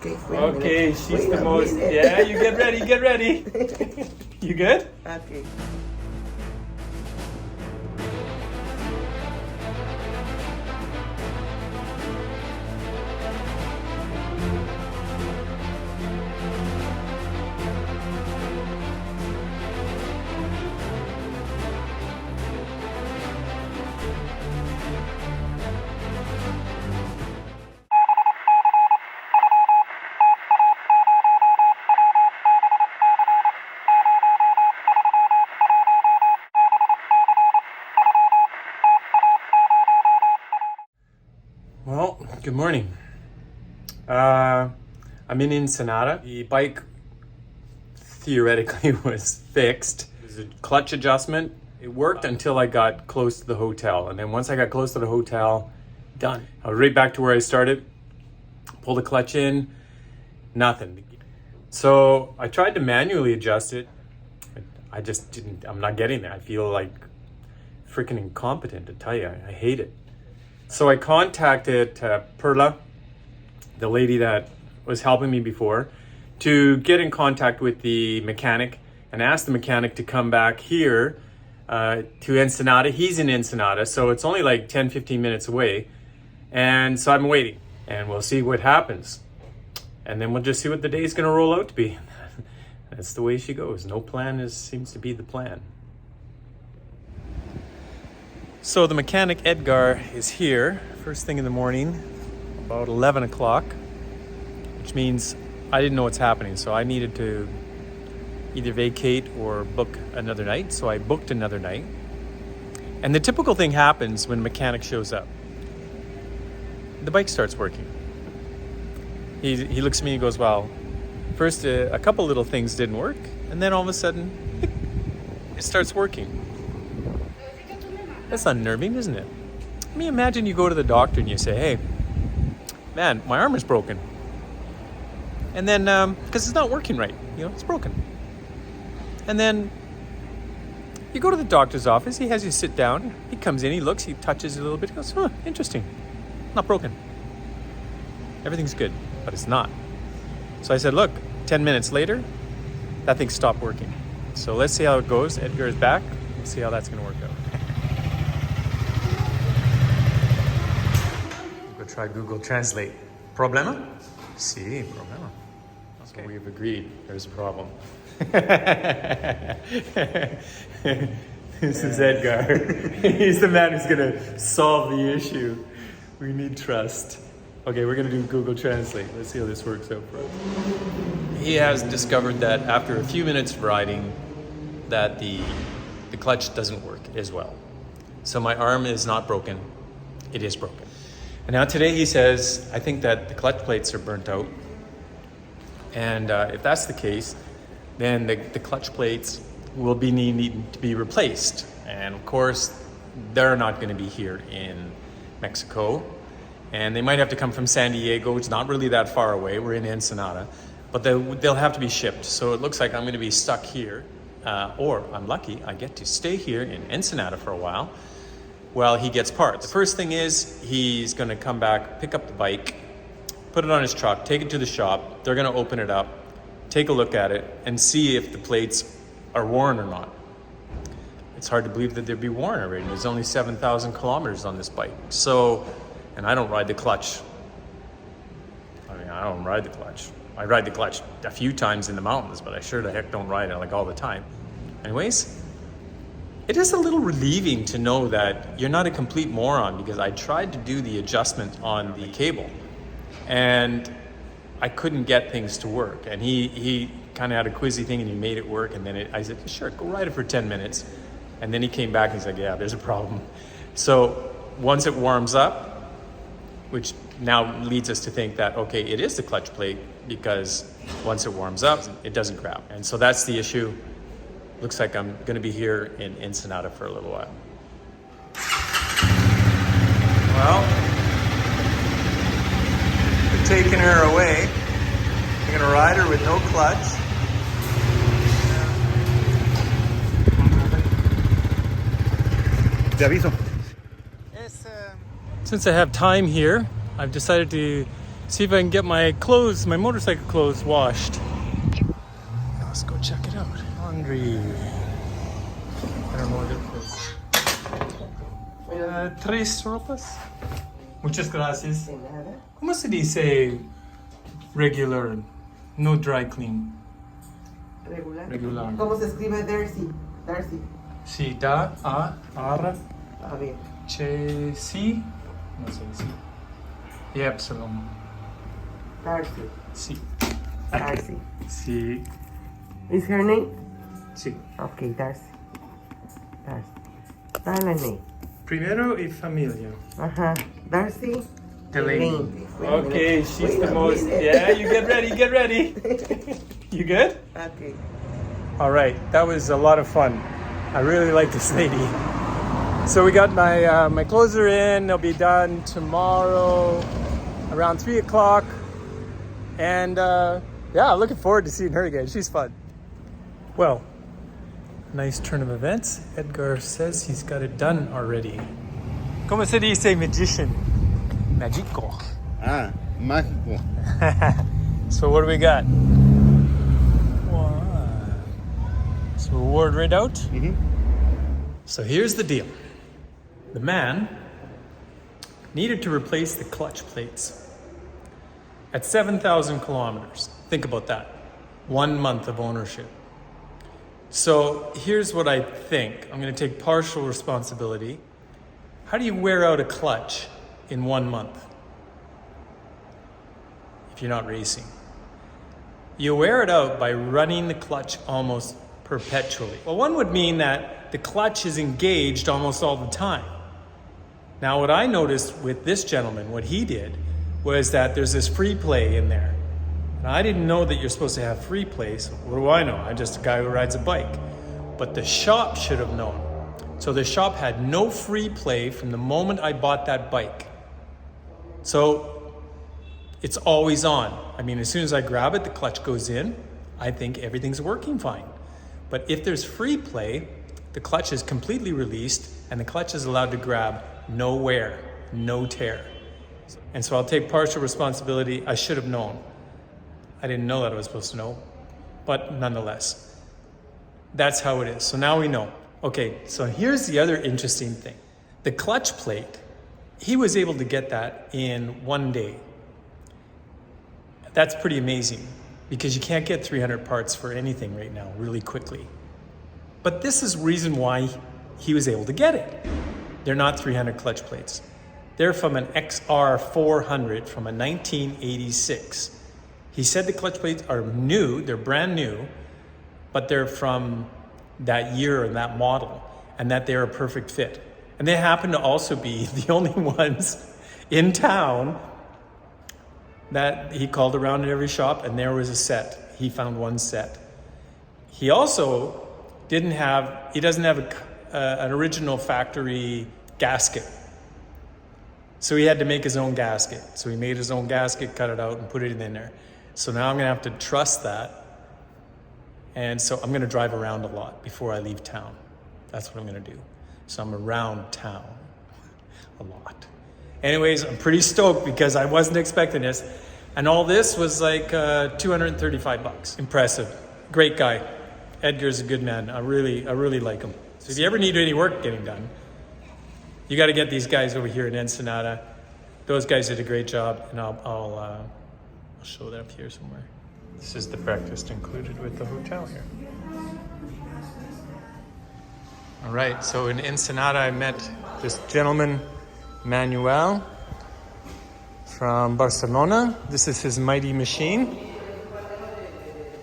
Okay, she's the most. Yeah, you get ready, get ready. You good? Okay. Well, good morning. I'm in Ensenada. The bike theoretically was fixed. It was a clutch adjustment. It worked until I got close to the hotel. And then once I got close to the hotel, done. I was right back to where I started. Pulled the clutch in, nothing. So I tried to manually adjust it. I just didn't, I'm not getting there. I feel like freaking incompetent, to tell you. I hate it. So I contacted Perla, the lady that was helping me before, to get in contact with the mechanic and ask the mechanic to come back here to Ensenada. He's in Ensenada, so it's only like 10-15 minutes away. And so I'm waiting, and we'll see what happens. And then we'll just see what the day's gonna roll out to be. That's the way she goes. No plan seems to be the plan. So the mechanic Edgar is here first thing in the morning, about 11 o'clock, which means I didn't know what's happening. So I needed to either vacate or book another night. So I booked another night. And the typical thing happens when a mechanic shows up. The bike starts working. He looks at me and goes, well, first a couple little things didn't work. And then all of a sudden, it starts working. That's unnerving, isn't it? I mean, imagine you go to the doctor and you say, hey, man, my arm is broken. And then, because it's not working right, it's broken. And then you go to the doctor's office, he has you sit down, he comes in, he looks, he touches it a little bit, he goes, interesting, not broken. Everything's good, but it's not. So I said, look, 10 minutes later, that thing stopped working. So let's see how it goes. Edgar is back. Let's see how that's gonna work out. Try Google Translate. Problema? Sí, problema. Okay. So we've agreed there's a problem. This is Edgar. He's the man who's gonna solve the issue. We need trust. Okay, we're gonna do Google Translate. Let's see how this works out for us. He has discovered that after a few minutes of riding, that the clutch doesn't work as well. So my arm is not broken, it is broken. And now today he says, I think that the clutch plates are burnt out. And if that's the case, then the clutch plates will be needing to be replaced. And of course, they're not going to be here in Mexico. And they might have to come from San Diego, which is not really that far away. We're in Ensenada. But they'll have to be shipped. So it looks like I'm going to be stuck here. Or I'm lucky, I get to stay here in Ensenada for a while he gets parts. The first thing is he's going to come back, pick up the bike, put it on his truck, take it to the shop. They're going to open it up, take a look at it, and see if the plates are worn or not. It's hard to believe that they'd be worn already. There's only 7,000 kilometers on this bike. So, and I don't ride the clutch. I don't ride the clutch. I ride the clutch a few times in the mountains, but I sure the heck don't ride it like all the time. Anyways, it is a little relieving to know that you're not a complete moron, because I tried to do the adjustment on the cable and I couldn't get things to work. And he kind of had a quizzy thing and he made it work. And then I said, sure, go ride it for 10 minutes. And then he came back and he's like, yeah, there's a problem. So once it warms up, which now leads us to think that, okay, it is the clutch plate, because once it warms up, it doesn't grab. And so that's the issue. Looks like I'm going to be here in Ensenada for a little while. Well, we're taking her away. We're going to ride her with no clutch. Te aviso. Since I have time here, I've decided to See if I can get my clothes, my motorcycle clothes washed. Let's go check it out. Laundry. I don't know what it is. Tres ropas. Muchas gracias. ¿Cómo se dice regular? No dry clean. Regular. ¿Cómo se escribe Darcy? Darcy. Sí, da, a, ara. A ver. Che, sí. No sé, sí. Y epsilon. Darcy. Sí. Darcy. Sí. Is her name? Sí. Okay, Darcy. Darcy. Dale la name. Primero y familia. Ajá. Darcy. Delaney. Okay, she's the most. Yeah, you get ready, get ready. You good? Okay. All right, that was a lot of fun. I really like this lady. So we got my clothes are in. They'll be done tomorrow around 3 o'clock. And yeah, looking forward to seeing her again. She's fun. Well, nice turn of events. Edgar says he's got it done already. ¿Cómo se dice magician? Magico. Ah, mágico. So what do we got? Wow. So reward right out? Mm-hmm. So here's the deal. The man needed to replace the clutch plates at 7,000 kilometers. Think about that. 1 month of ownership. So here's what I think. I'm going to take partial responsibility. How do you wear out a clutch in 1 month if you're not racing? You wear it out by running the clutch almost perpetually. Well, one would mean that the clutch is engaged almost all the time. Now, what I noticed with this gentleman, what he did, was that there's this free play in there. Now, I didn't know that you're supposed to have free play, so what do I know? I'm just a guy who rides a bike. But the shop should have known. So the shop had no free play from the moment I bought that bike. So it's always on. I mean, as soon as I grab it, the clutch goes in. I think everything's working fine. But if there's free play, the clutch is completely released and the clutch is allowed to grab no wear, no tear. And so I'll take partial responsibility. I should have known. I didn't know that I was supposed to know, but nonetheless, that's how it is. So now we know. Okay, so here's the other interesting thing. The clutch plate, he was able to get that in 1 day. That's pretty amazing because you can't get 300 parts for anything right now really quickly. But this is the reason why he was able to get it. They're not 300 clutch plates. They're from an XR400 from a 1986. He said the clutch plates are new, they're brand new, but they're from that year and that model, and that they're a perfect fit. And they happen to also be the only ones in town that he called around in every shop, and there was a set. He found one set. He also doesn't have an original factory gasket. So he had to make his own gasket. So he made his own gasket, cut it out, and put it in there. So now I'm gonna have to trust that. And so I'm gonna drive around a lot before I leave town. That's what I'm gonna do. So I'm around town a lot. Anyways, I'm pretty stoked because I wasn't expecting this. And all this was like $235. Impressive. Great guy. Edgar's a good man. I really like him. So if you ever need any work getting done, you got to get these guys over here in Ensenada. Those guys did a great job, and I'll show that up here somewhere. This is the breakfast included with the hotel here. All right, so in Ensenada, I met this gentleman, Manuel, from Barcelona. This is his mighty machine,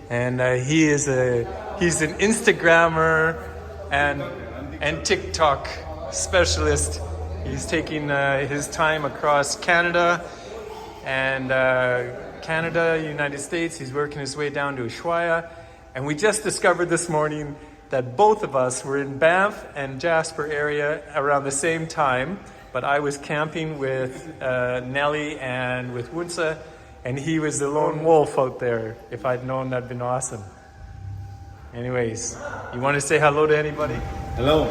and he's an Instagrammer and TikTok specialist. He's taking his time across Canada and United States. He's working his way down to Ushuaia. And we just discovered this morning that both of us were in Banff and Jasper area around the same time. But I was camping with Nelly and with Wunsa, and he was the lone wolf out there. If I'd known, that'd been awesome. Anyways, you want to say hello to anybody? Hello.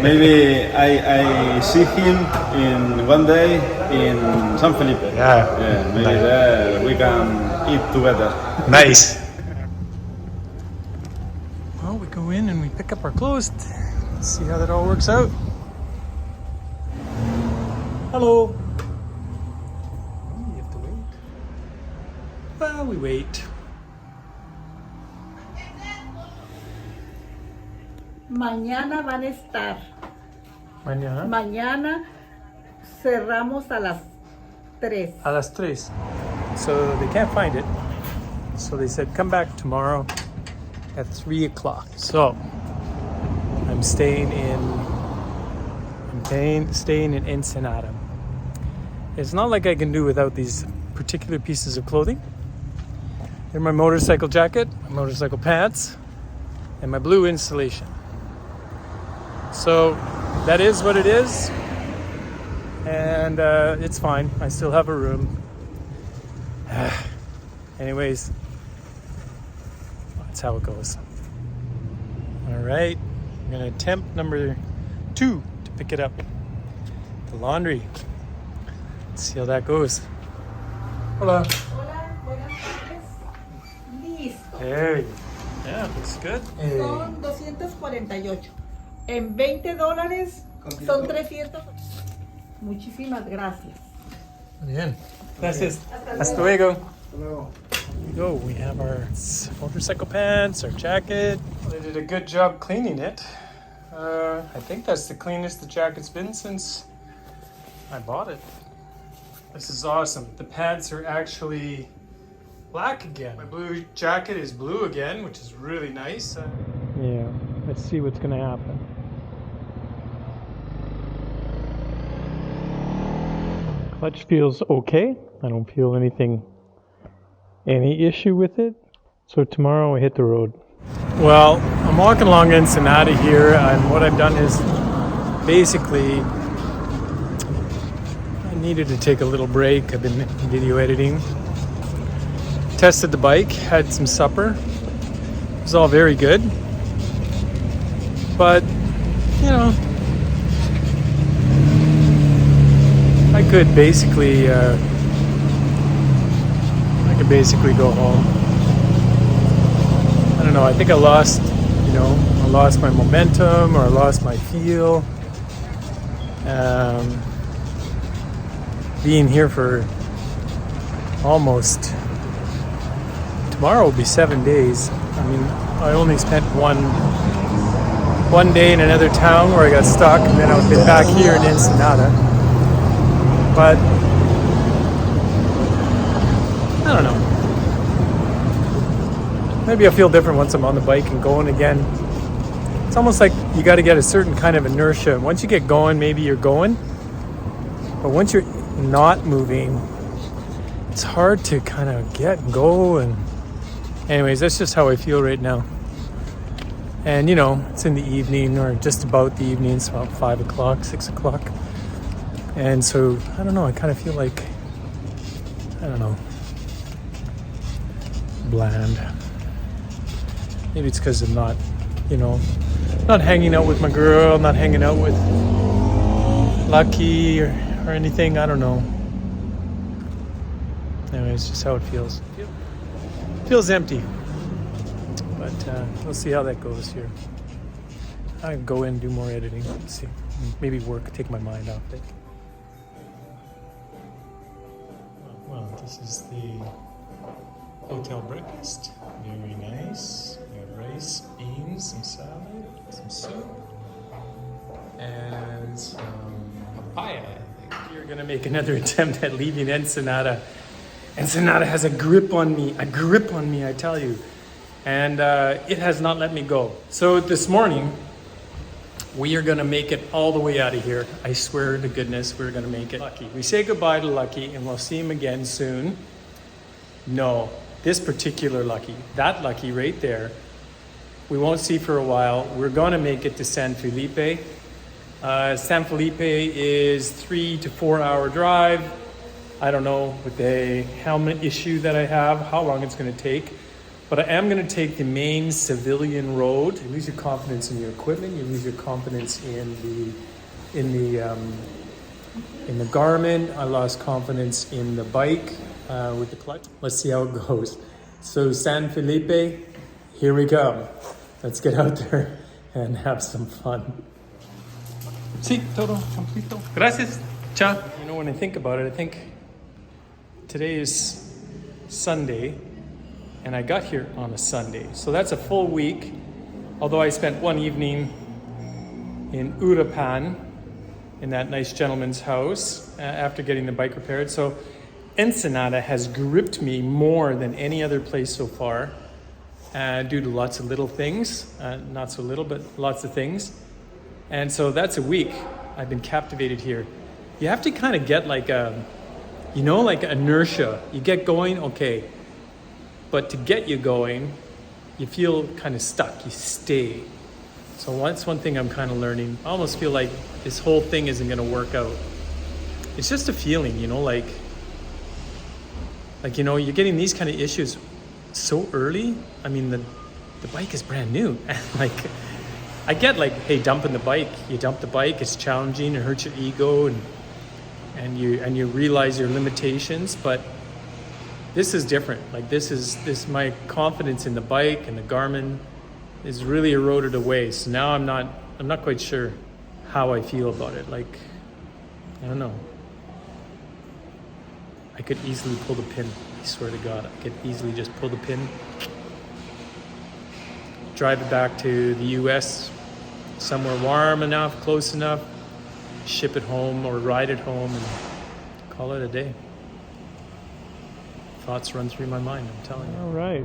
Maybe I see him in one day in San Filipe. Yeah, maybe Nice. there we can eat together. Nice. Well, we go in and we pick up our clothes. See how that all works out. Hello. You have to wait. Well, we wait. Mañana van a estar. Mañana. Mañana cerramos a las 3. A las 3. So they can't find it. So they said, come back tomorrow at 3 o'clock. So I'm staying in Ensenada. It's not like I can do without these particular pieces of clothing. They're my motorcycle jacket, my motorcycle pants, and my blue insulation. So that is what it is. And it's fine. I still have a room. Anyways, that's how it goes. All right, I'm gonna attempt number 2 to pick it up. The laundry. Let's see how that goes. Hola. Hola, buenas tardes. Listo. Hey. Yeah, looks good. Son 248. En $20 son 300. Muchísimas gracias. Bien. Gracias. Hasta luego. Here we go. We have our motorcycle pants, our jacket. They did a good job cleaning it. I think that's the cleanest the jacket's been since I bought it. This is awesome. The pants are actually black again. My blue jacket is blue again, which is really nice. Yeah, let's see what's gonna happen. Clutch feels okay. I don't feel any issue with it. So tomorrow I hit the road. Well, I'm walking along Ensenada here, and what I've done is basically I needed to take a little break. I've been video editing. Tested the bike, had some supper. It was all very good. But, you know, I could basically go home. I don't know, I think I lost my momentum, or I lost my feel. Being here for almost, tomorrow will be 7 days. I mean, I only spent one day in another town where I got stuck, and then I've been back here in Ensenada. But I don't know. Maybe I'll feel different once I'm on the bike and going again. It's almost like you got to get a certain kind of inertia. Once you get going, maybe you're going. But once you're not moving, it's hard to kind of get and go. And anyways, that's just how I feel right now. And you know, it's in the evening, or just about the evening. It's about 5 o'clock, 6 o'clock. And so, I don't know, I kind of feel like, I don't know, bland. Maybe it's because I'm not, not hanging out with my girl, not hanging out with Lucky or anything, I don't know. Anyway, it's just how it feels. It feels empty. But we'll see how that goes here. I can go in and do more editing. Let's see. Maybe work, take my mind off it. Well, this is the hotel breakfast. Very nice. We have rice, beans, some salad, some soup, and some papaya, I think. We're gonna make another attempt at leaving Ensenada. Ensenada has a grip on me, I tell you. And it has not let me go. So this morning, we are gonna make it all the way out of here. I swear to goodness, we're gonna make it. Lucky. We say goodbye to Lucky, and we'll see him again soon. No, this particular Lucky, that Lucky right there, we won't see for a while. We're gonna make it to San Filipe. San Filipe is 3 to 4 hour drive. I don't know with the helmet issue that I have, how long it's gonna take. But I am going to take the main civilian road. You lose your confidence in your equipment. You lose your confidence in the Garmin. I lost confidence in the bike with the clutch. Let's see how it goes. So San Filipe, here we go. Let's get out there and have some fun. Sí, todo completo. Gracias. Ciao. You know, when I think about it, I think today is Sunday, and I got here on a Sunday. So that's a full week, although I spent one evening in Uruapan, in that nice gentleman's house, after getting the bike repaired. So Ensenada has gripped me more than any other place so far, due to lots of little things, not so little, but lots of things. And so that's a week. I've been captivated here. You have to kind of get like like inertia. You get going, okay. But to get you going, you feel kind of stuck. You stay. So that's one thing I'm kind of learning. I almost feel like this whole thing isn't going to work out. It's just a feeling, like you're getting these kind of issues so early. I mean, the bike is brand new. Like, I get like, hey, dumping the bike. You dump the bike. It's challenging. It hurts your ego, and you realize your limitations. But this is different. Like this my confidence in the bike and the Garmin is really eroded away. So now I'm not quite sure how I feel about it. Like, I don't know. I could easily pull the pin. I swear to God, I could easily just pull the pin, drive it back to the US, somewhere warm enough, close enough, ship it home or ride it home and call it a day. Thoughts run through my mind, I'm telling you. All right.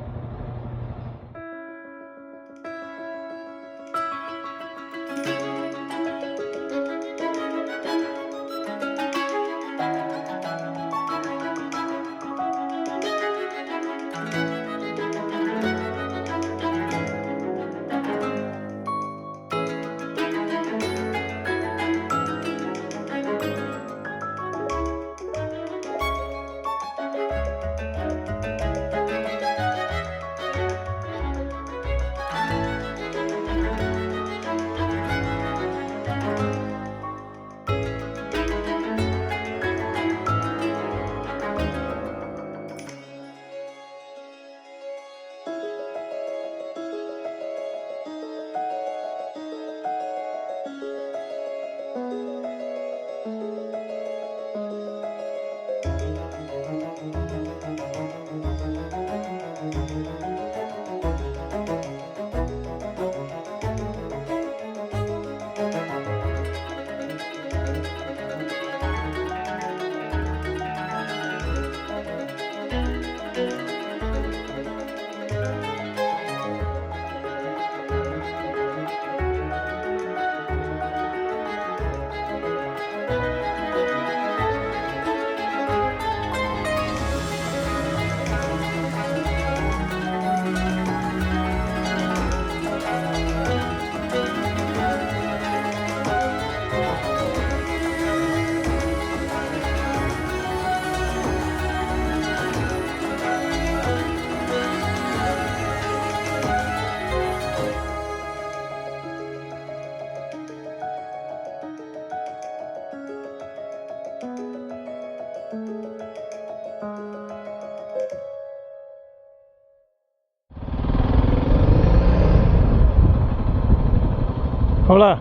Hola.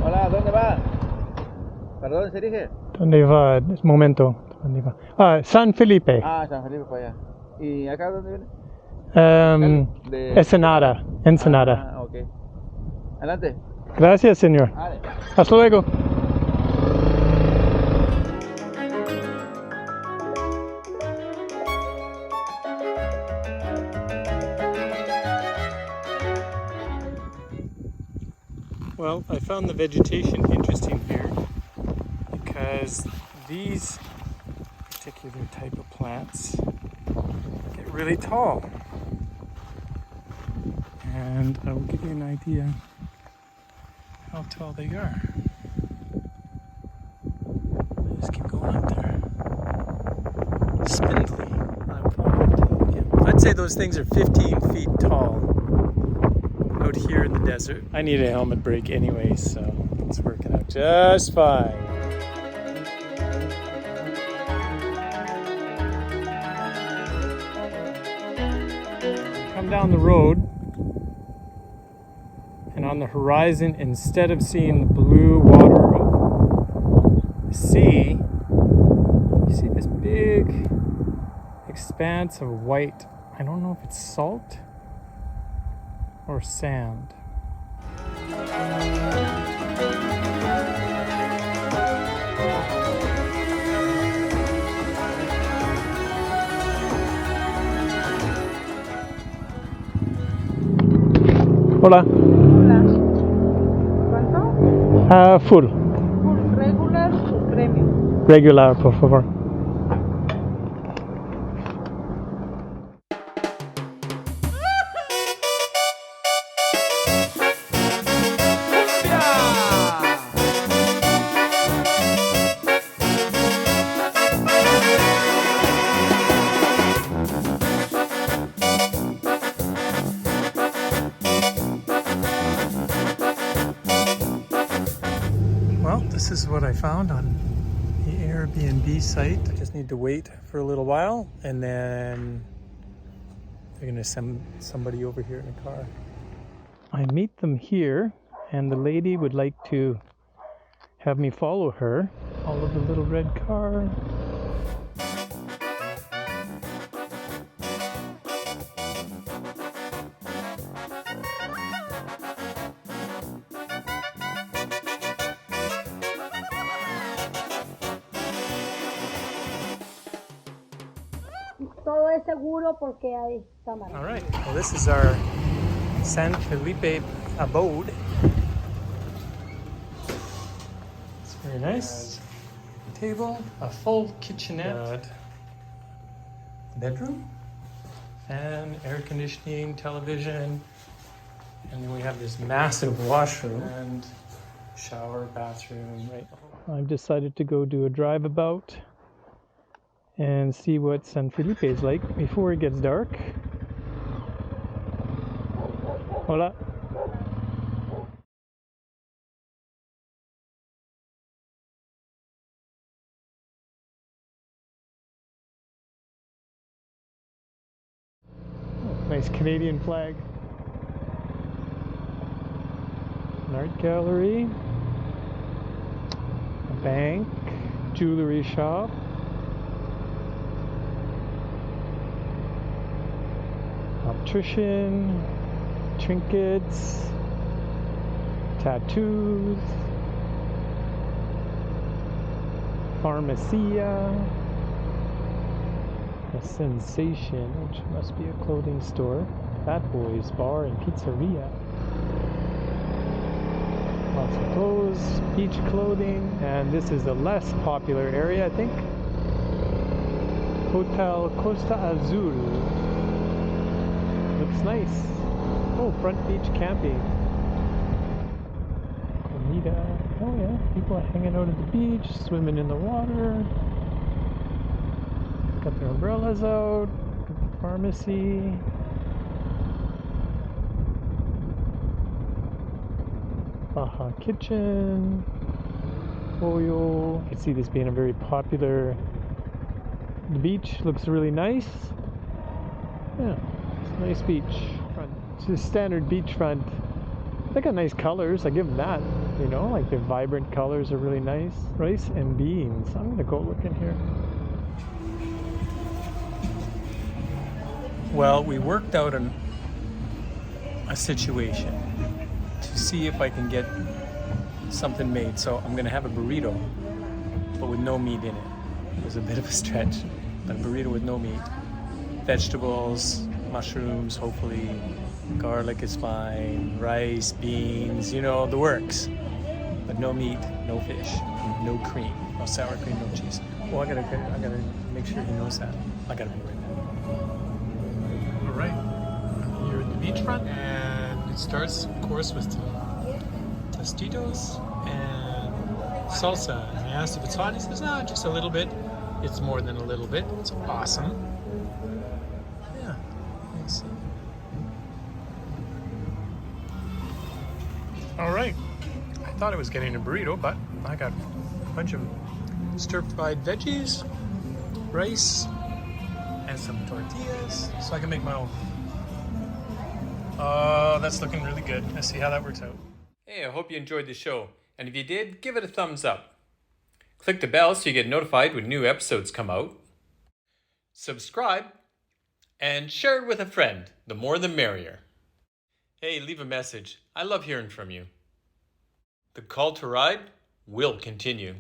Hola, ¿dónde va? ¿Para dónde se dirige? ¿Dónde va? Un momento. ¿Dónde va? Ah, San Filipe. Ah, San Filipe para allá. ¿Y acá dónde viene? Ensenada. Ensenada. Ah, ok. Adelante. Gracias, señor. Vale. Hasta luego. Well, I found the vegetation interesting here because these particular type of plants get really tall. And I will give you an idea how tall they are. Just keep going up there. Spindly. Yeah, I'd say those things are 15 feet tall out here in the desert. I need a helmet brake anyway, so it's working out just fine. Come down the road, and on the horizon, instead of seeing the blue water of the sea, you see this big expanse of white. I don't know if it's salt or sand. Hola. Hola. ¿Cuánto? Full. Full regular o premium. Regular, por favor. Well, this is what I found on the Airbnb site. I just need to wait for a little while, and then they're gonna send somebody over here in a car. I meet them here, and the lady would like to have me follow her. Follow the little red car. Todo es seguro porque hay cámaras. All right, well, this is our San Filipe abode. It's very nice. Table, a full kitchenette, bedroom, and air conditioning, television, and then we have this massive washroom and shower, bathroom. Right. I've decided to go do a drive about and see what San Filipe is like before it gets dark. Hola. Nice Canadian flag. An art gallery. A bank. Jewelry shop. Optician, trinkets, tattoos, pharmacia, a sensation, which must be a clothing store, Fat Boys Bar and Pizzeria. Lots of clothes, beach clothing, and this is a less popular area, I think. Hotel Costa Azul. Looks nice. Oh, front beach camping. Comida. Oh yeah, people are hanging out at the beach, swimming in the water. Got their umbrellas out. Got the pharmacy. Baja kitchen. Pollo. I can see this being a very popular. The beach looks really nice. Yeah. Nice beach front. It's a standard beachfront. They got nice colors. I give them that. You know, like the vibrant colors are really nice. Rice and beans. I'm gonna go look in here. Well, we worked out a situation to see if I can get something made. So I'm gonna have a burrito, but with no meat in it. It was a bit of a stretch, but a burrito with no meat. Vegetables, mushrooms, hopefully, garlic is fine, rice, beans, you know, the works. But no meat, no fish, no cream, no sour cream, no cheese. Well, I gotta make sure he knows that. I gotta be right now. All right, you're at the beachfront, and it starts, of course, with the Tostitos and salsa. And I asked if it's hot. He says, no, just a little bit. It's more than a little bit. It's awesome. All right. I thought I was getting a burrito, but I got a bunch of stir-fried veggies, rice, and some tortillas, so I can make my own. Oh, that's looking really good. Let's see how that works out. Hey, I hope you enjoyed the show. And if you did, give it a thumbs up. Click the bell so you get notified when new episodes come out. Subscribe and share it with a friend. The more the merrier. Hey, leave a message. I love hearing from you. The call to ride will continue.